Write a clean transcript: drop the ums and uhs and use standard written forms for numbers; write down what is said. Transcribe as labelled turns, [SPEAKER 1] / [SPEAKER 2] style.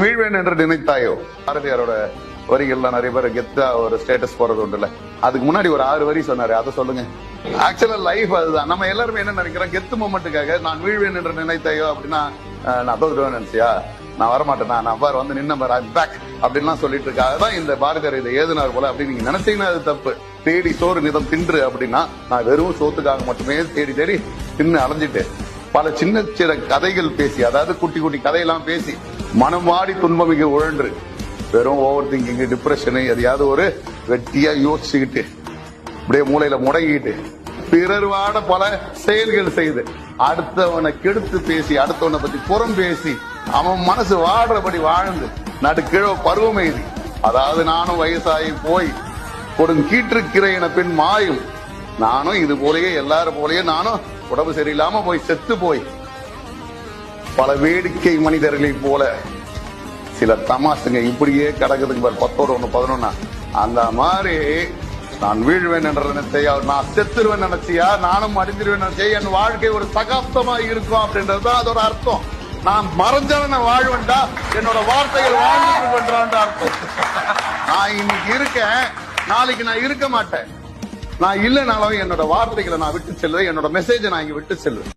[SPEAKER 1] வீழ்வேன் என்று நினைத்தாயோ பாரதியாரோட வரிகள்லாம் நிறைய பேர் கெத்தா ஒரு ஸ்டேட்டஸ் போறது உண்டுல்ல. அதுக்கு முன்னாடி ஒரு 6 வரி சொன்னாரு, அதை சொல்லுங்க. ஆக்சுவலா லைஃப் அதுதான். நம்ம எல்லாருமே என்ன நினைக்கிறோம், கெத்து மொமெண்ட்டுக்காக நான் வீழ்வேன் என்று நினைத்தாயோ அப்படின்னா நான் தோத்துடுவேன் நினைச்சியா, நான் வரமாட்டேன், நான் அவ்வாறு வந்து நின்ன பேக் அப்படின்லாம் சொல்லிட்டு இருக்காங்க தான் இந்த பாரதியார் இதை ஏதுனார் போல அப்படின்னு நீங்க நினைச்சீங்கன்னா அது தப்பு. தேடி சோறு நிதம் தின்று அப்படின்னா நான் வெறும் சோத்துக்காக மட்டுமே தேடி தேடி தின்னு அலைஞ்சிட்டு பல சின்ன சின்ன கதைகள் பேசி, அதாவது குட்டி குட்டி கதையெல்லாம் பேசி மனம் வாடி துன்பமிக உழன்று வெறும் ஓவர் திங்கிங், டிப்ரெஷனு, எதையாவது ஒரு வெட்டியா யோசிச்சுக்கிட்டு அப்படியே மூளையில முடங்கிட்டு பிறர் வாட பல செயல்கள் செய்து அடுத்தவனை கெடுத்து பேசி அடுத்தவனை பத்தி புறம் பேசி அவன் மனசு வாடுறபடி வாழ்ந்து நடுக்கிழ பருவம் எய்தி, அதாவது நானும் வயசாகி போய் கொடுங்கீற்றுக்கிறேன் என பின் மாயும், நானும் இது போலயே எல்லாரும் போலயே நானும் உடம்பு சரியில்லாம போய் செத்து போய் பல வேடிக்கை மனிதர்களை போல சில தமாசுங்க இப்படியே கிடக்குதுங்க பாரு, 10 1 11 அந்த மாதிரி நான் வீழ்வேன் என்ற நினைச்சையா, நான் செத்துருவேன் நினைச்சியா, நானும் அடிஞ்சிருவேன் நினைச்சா என் வாழ்க்கை ஒரு சகாப்தமா இருக்கும் அப்படின்றதுதான் அதோட அர்த்தம். நான் மறைஞ்சவன வாழ்வேன்டா, என்னோட வார்த்தைகள் வாழ்ந்துட்டு அர்த்தம். நான் இன்னைக்கு இருக்கேன், நாளைக்கு நான் இருக்க மாட்டேன். நான் இல்லைனாலும் என்னோட வார்த்தைகளை நான் விட்டு செல்வேன், என்னோட மெசேஜை நான் இங்க விட்டு செல்வேன்.